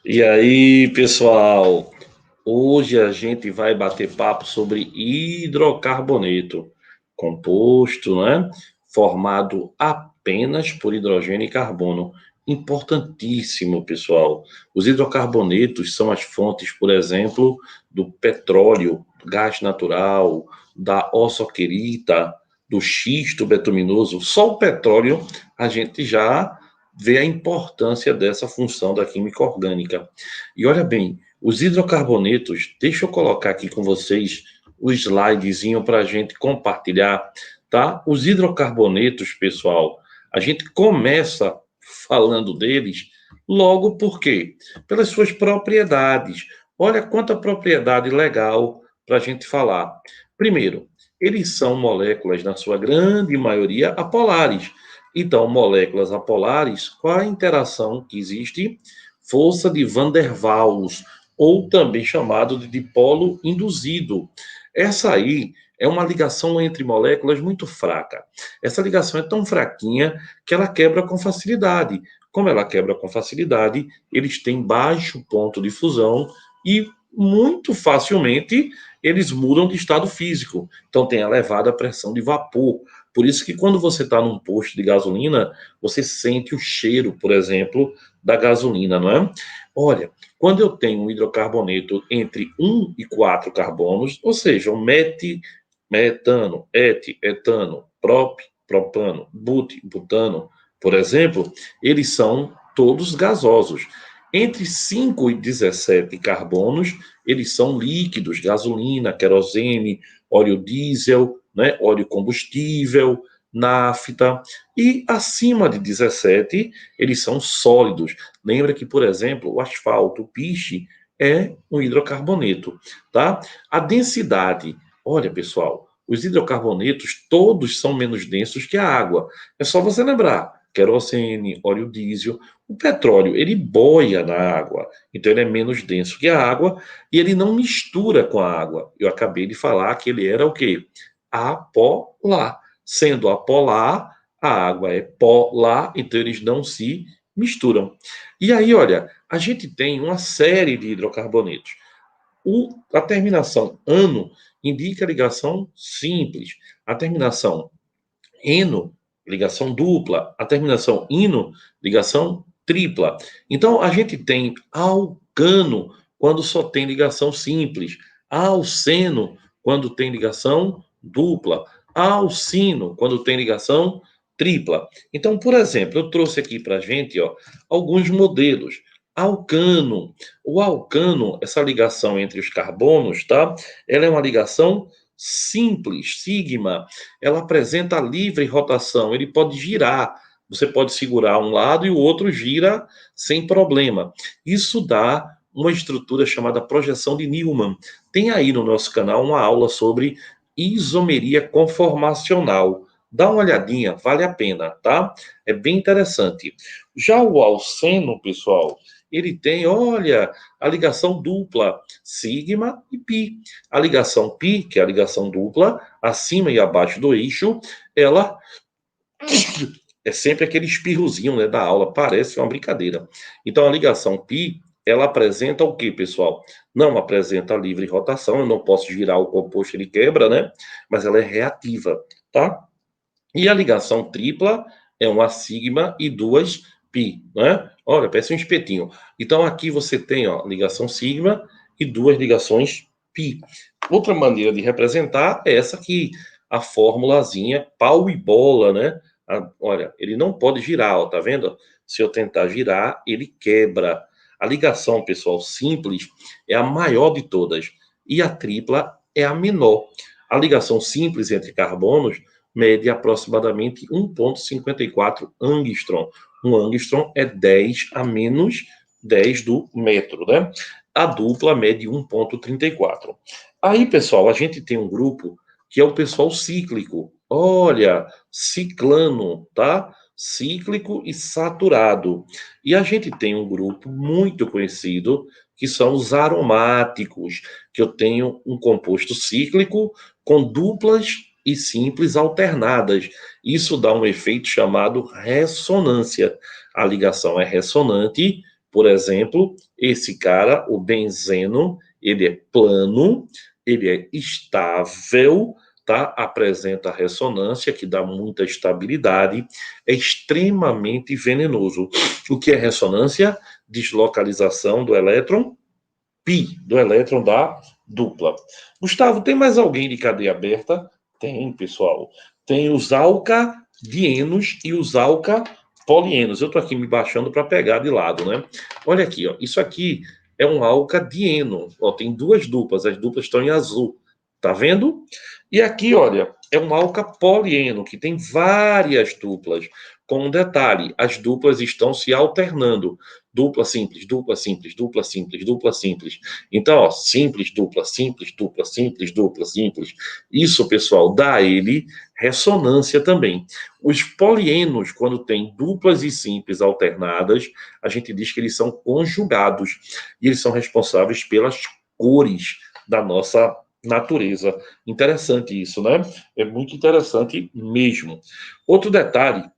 E aí, pessoal? Hoje a gente vai bater papo sobre hidrocarboneto, composto, né? Formado apenas por hidrogênio e carbono. Importantíssimo, pessoal. Os hidrocarbonetos são as fontes, por exemplo, do petróleo, do gás natural, da ossoquerita, do xisto betuminoso. Só o petróleo a gente já vê a importância dessa função da química orgânica. E olha bem, os hidrocarbonetos, deixa eu colocar aqui com vocês o slidezinho para a gente compartilhar, tá? Os hidrocarbonetos, pessoal, a gente começa falando deles logo por quê? Pelas suas propriedades. Olha quanta propriedade legal para a gente falar. Primeiro, eles são moléculas, na sua grande maioria, apolares. Então, moléculas apolares, qual a interação que existe? Força de Van der Waals, ou também chamado de dipolo induzido. Essa aí é uma ligação entre moléculas muito fraca. Essa ligação é tão fraquinha que ela quebra com facilidade. Como ela quebra com facilidade, eles têm baixo ponto de fusão e muito facilmente eles mudam de estado físico. Então tem elevada pressão de vapor. Por isso que quando você está num posto de gasolina, você sente o cheiro, por exemplo, da gasolina, não é? Olha, quando eu tenho um hidrocarboneto entre um e 4 carbonos, ou seja, um metano, etano, propano, butano, por exemplo, eles são todos gasosos. Entre 5 e 17 carbonos, eles são líquidos, gasolina, querosene, óleo diesel, né, óleo combustível, nafta, e acima de 17, eles são sólidos. Lembra que, por exemplo, o asfalto, o piche, é um hidrocarboneto, tá? A densidade, olha, pessoal, os hidrocarbonetos todos são menos densos que a água. É só você lembrar, querosene, óleo diesel, o petróleo, ele boia na água, então ele é menos denso que a água e ele não mistura com a água. Eu acabei de falar que ele era o quê? Apolar. Sendo apolar, a água é polar, então eles não se misturam. E aí, olha, a gente tem uma série de hidrocarbonetos. A terminação ano indica ligação simples. A terminação eno, ligação dupla. A terminação ino, ligação tripla. Então, a gente tem alcano quando só tem ligação simples. Alceno, quando tem ligação dupla. Alcino, quando tem ligação tripla. Então, por exemplo, eu trouxe aqui para a gente ó, alguns modelos. Alcano. O alcano, essa ligação entre os carbonos, tá? Ela é uma ligação simples, sigma. Ela apresenta livre rotação, ele pode girar. Você pode segurar um lado e o outro gira sem problema. Isso dá uma estrutura chamada projeção de Newman. Tem aí no nosso canal uma aula sobre isomeria conformacional. Dá uma olhadinha, vale a pena, tá? É bem interessante. Já o alceno, pessoal, ele tem, olha, a ligação dupla, sigma e pi. A ligação pi, que é a ligação dupla, acima e abaixo do eixo, ela é sempre aquele espirrozinho, né, da aula, parece uma brincadeira. Então a ligação pi, ela apresenta o que, pessoal? Não apresenta livre rotação, eu não posso girar o composto, ele quebra, né? Mas ela é reativa, tá? E a ligação tripla é uma sigma e duas pi, né? Olha, parece um espetinho. Então aqui você tem, ó, ligação sigma e duas ligações pi. Outra maneira de representar é essa aqui, a formulazinha pau e bola, né? Olha, ele não pode girar, ó, tá vendo? Se eu tentar girar, ele quebra. A ligação, pessoal, simples é a maior de todas e a tripla é a menor. A ligação simples entre carbonos mede aproximadamente 1,54 angstrom. Um angstrom é 10 a menos 10 do metro, né? A dupla mede 1,34. Aí, pessoal, a gente tem um grupo que é o pessoal cíclico. Olha, ciclano, tá? Cíclico e saturado. E a gente tem um grupo muito conhecido que são os aromáticos, que eu tenho um composto cíclico com duplas e simples alternadas. Isso dá um efeito chamado ressonância. A ligação é ressonante Por exemplo, esse cara, o benzeno, ele é plano, ele é estável, tá? Apresenta ressonância, que dá muita estabilidade, é extremamente venenoso. O que é ressonância? Deslocalização do elétron pi, do elétron da dupla. Gustavo, tem mais alguém de cadeia aberta? Tem, pessoal. Tem os alcadienos e os alcapolienos. Eu estou aqui me baixando para pegar de lado, né? Olha aqui, ó. Isso aqui é um alcadieno. Ó, tem duas duplas, as duplas estão em azul. Tá vendo? E aqui, olha, é um alcapolieno, que tem várias duplas. Com um detalhe, as duplas estão se alternando. Dupla simples, dupla simples, dupla simples, dupla simples. Então, ó, simples, dupla, simples, dupla, simples, dupla, simples. Isso, pessoal, dá a ele ressonância também. Os polienos, quando tem duplas e simples alternadas, a gente diz que eles são conjugados. E eles são responsáveis pelas cores da nossa natureza. Interessante isso, né? É muito interessante mesmo. Outro detalhe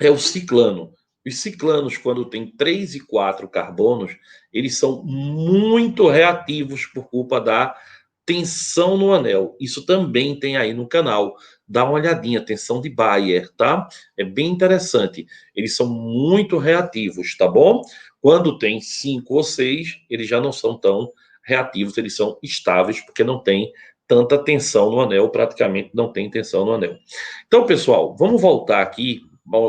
é o ciclano. Os ciclanos, quando tem 3 e 4 carbonos, eles são muito reativos por culpa da tensão no anel. Isso também tem aí no canal. Dá uma olhadinha, tensão de Bayer, tá? É bem interessante. Eles são muito reativos, tá bom? Quando tem 5 ou 6, eles já não são tão reativos, eles são estáveis, porque não tem tanta tensão no anel, praticamente não tem tensão no anel. Então, pessoal, vamos voltar aqui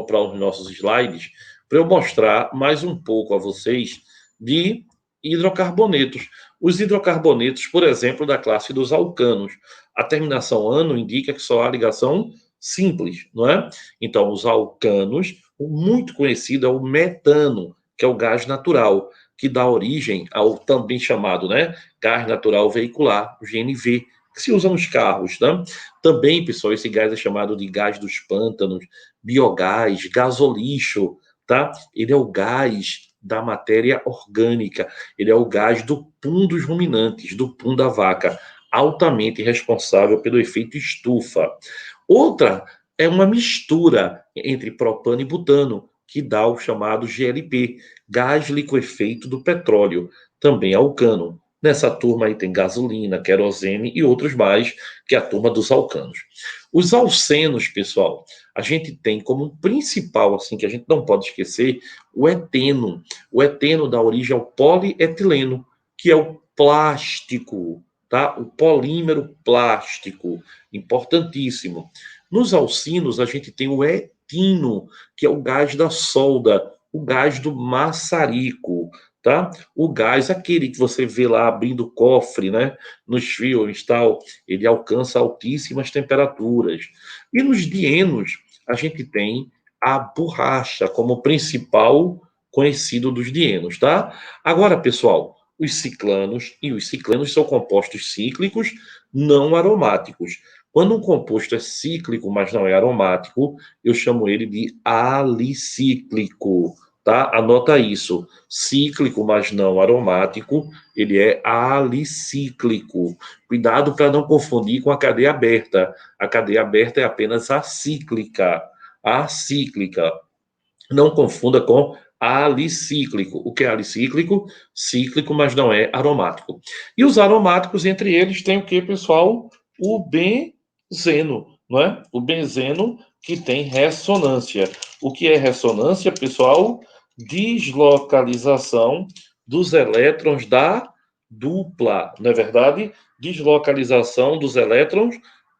para os nossos slides, para eu mostrar mais um pouco a vocês de hidrocarbonetos. Os hidrocarbonetos, por exemplo, da classe dos alcanos. A terminação ano indica que só há ligação simples, não é? Então, os alcanos, o muito conhecido é o metano, que é o gás natural, que dá origem ao também chamado, né, gás natural veicular, o GNV, que se usa nos carros, né? Também, pessoal, esse gás é chamado de gás dos pântanos, biogás, gasolixo, tá? Ele é o gás da matéria orgânica, ele é o gás do pum dos ruminantes, do pum da vaca, altamente responsável pelo efeito estufa. Outra é uma mistura entre propano e butano, que dá o chamado GLP, gás liquefeito do petróleo, também alcano. Nessa turma aí tem gasolina, querosene e outros mais, que é a turma dos alcanos. Os alcenos, pessoal, a gente tem como principal, assim, que a gente não pode esquecer, o eteno. O eteno dá origem ao polietileno, que é o plástico, tá? O polímero plástico, importantíssimo. Nos alcinos, a gente tem o etino, que é o gás da solda, o gás do maçarico, tá? O gás, aquele que você vê lá abrindo o cofre, né? Nos filmes, tal, ele alcança altíssimas temperaturas. E nos dienos, a gente tem a borracha como principal conhecido dos dienos, tá? Agora, pessoal, os ciclanos e os ciclanos são compostos cíclicos não aromáticos. Quando um composto é cíclico, mas não é aromático, eu chamo ele de alicíclico, tá? Anota isso. Cíclico, mas não aromático, ele é alicíclico. Cuidado para não confundir com a cadeia aberta. A cadeia aberta é apenas acíclica. Acíclica. Não confunda com alicíclico. O que é alicíclico? Cíclico, mas não é aromático. E os aromáticos, entre eles, tem o que, pessoal? O benzeno, não é? O benzeno que tem ressonância. O que é ressonância, pessoal? Deslocalização dos elétrons da dupla, não é verdade? Deslocalização dos elétrons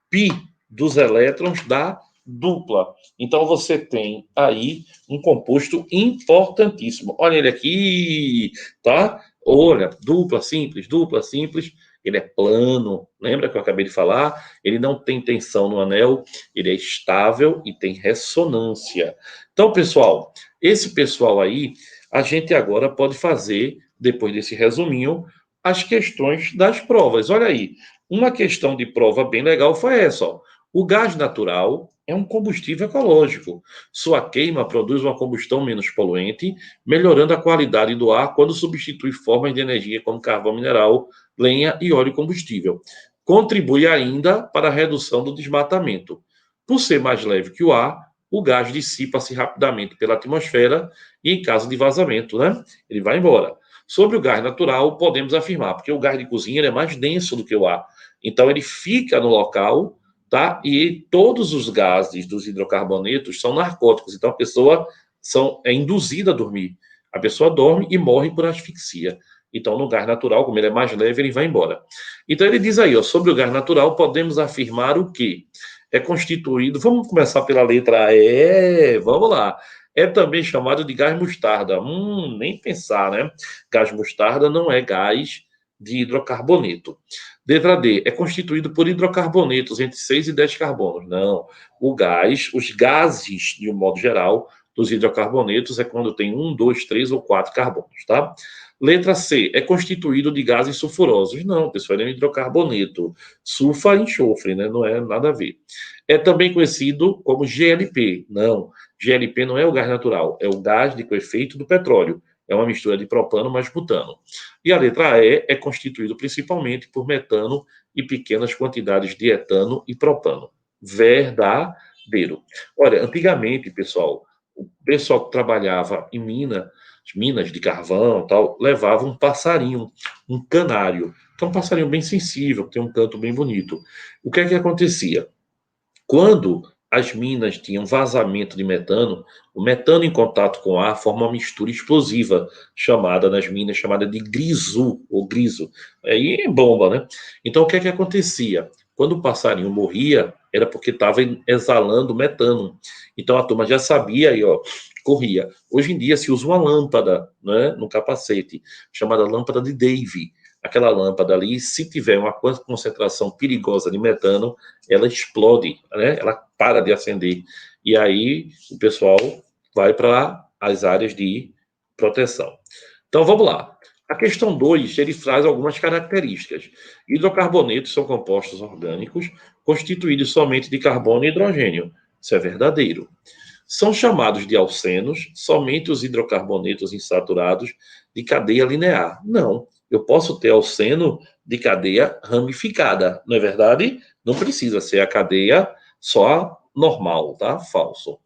pi, dos elétrons da dupla. Então você tem aí um composto importantíssimo. Olha ele aqui, tá? Olha, dupla simples, ele é plano, lembra que eu acabei de falar? Ele não tem tensão no anel, ele é estável e tem ressonância. Então, pessoal, esse pessoal aí, a gente agora pode fazer, depois desse resuminho, as questões das provas. Olha aí, uma questão de prova bem legal foi essa, ó. O gás natural é um combustível ecológico. Sua queima produz uma combustão menos poluente, melhorando a qualidade do ar quando substitui formas de energia como carvão mineral, lenha e óleo combustível. Contribui ainda para a redução do desmatamento. Por ser mais leve que o ar, o gás dissipa-se rapidamente pela atmosfera e em caso de vazamento, né, ele vai embora. Sobre o gás natural, podemos afirmar, porque o gás de cozinha ele é mais denso do que o ar. Então, ele fica no local, tá? E todos os gases dos hidrocarbonetos são narcóticos. Então, a pessoa é induzida a dormir. A pessoa dorme e morre por asfixia. Então, no gás natural, como ele é mais leve, ele vai embora. Então, ele diz aí, ó, sobre o gás natural, podemos afirmar o quê? É constituído, vamos começar pela letra E, vamos lá. É também chamado de gás mostarda. Nem pensar, né? Gás mostarda não é gás de hidrocarboneto. Letra D, é constituído por hidrocarbonetos entre 6 e 10 carbonos. Não. O gás, os gases, de um modo geral, dos hidrocarbonetos é quando tem 1, 2, 3 ou 4 carbonos, tá? Letra C, é constituído de gases sulfurosos. Não, pessoal, ele é um hidrocarboneto. Sulfa e enxofre, né? Não é nada a ver. É também conhecido como GLP. Não, GLP não é o gás natural, é o gás de coefeito do petróleo. É uma mistura de propano mais butano. E a letra E é constituído principalmente por metano e pequenas quantidades de etano e propano. Verdadeiro. Olha, antigamente, pessoal, o pessoal que trabalhava em minas de carvão, tal, levava um passarinho, um canário, que é um passarinho bem sensível, que tem um canto bem bonito. O que é que acontecia? Quando as minas tinham vazamento de metano, o metano em contato com o ar forma uma mistura explosiva, chamada nas minas, chamada de grisu, ou griso. Aí é bomba, né? Então, o que é que acontecia? Quando o passarinho morria, era porque estava exalando metano. Então, a turma já sabia e, ó, corria. Hoje em dia, se usa uma lâmpada, né, no capacete, chamada lâmpada de Davy. Aquela lâmpada ali, se tiver uma concentração perigosa de metano, ela explode, né? Ela para de acender. E aí o pessoal vai para as áreas de proteção. Então vamos lá. A questão 2, ele traz algumas características. Hidrocarbonetos são compostos orgânicos constituídos somente de carbono e hidrogênio. Isso é verdadeiro. São chamados de alcenos somente os hidrocarbonetos insaturados de cadeia linear. Não, eu posso ter alceno de cadeia ramificada, não é verdade? Não precisa ser a cadeia só normal, tá? Falso.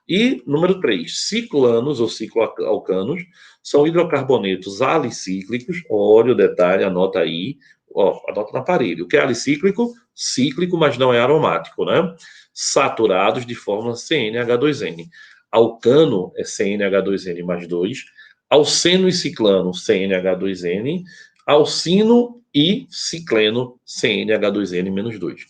E número 3, ciclanos ou cicloalcanos são hidrocarbonetos alicíclicos. Olha o detalhe, anota aí, ó, anota no aparelho. O que é alicíclico? Cíclico, mas não é aromático, né? Saturados de fórmula CnH2n. Alcano é CnH2n mais 2. Alceno e ciclano, CnH2n. Alcino e cicleno, CnH2n menos 2.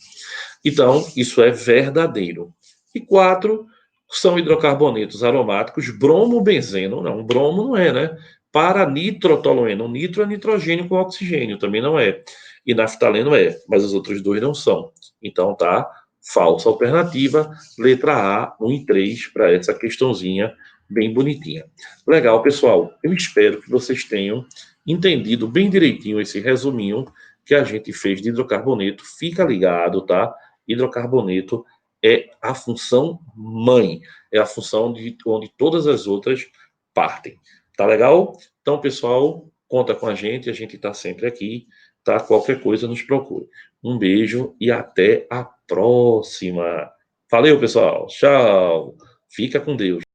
Então, isso é verdadeiro. E 4, são hidrocarbonetos aromáticos, bromobenzeno, não, bromo não é, né? Para-nitrotolueno, nitro é nitrogênio com oxigênio, também não é. E naftaleno é, mas os outros dois não são. Então tá, falsa alternativa, letra A, 1 e 3, para essa questãozinha bem bonitinha. Legal, pessoal, eu espero que vocês tenham entendido bem direitinho esse resuminho que a gente fez de hidrocarboneto. Fica ligado, tá? Hidrocarboneto é a função mãe, é a função de onde todas as outras partem. Tá legal? Então, pessoal, conta com a gente está sempre aqui, tá? Qualquer coisa nos procure. Um beijo e até a próxima. Valeu, pessoal. Tchau. Fica com Deus.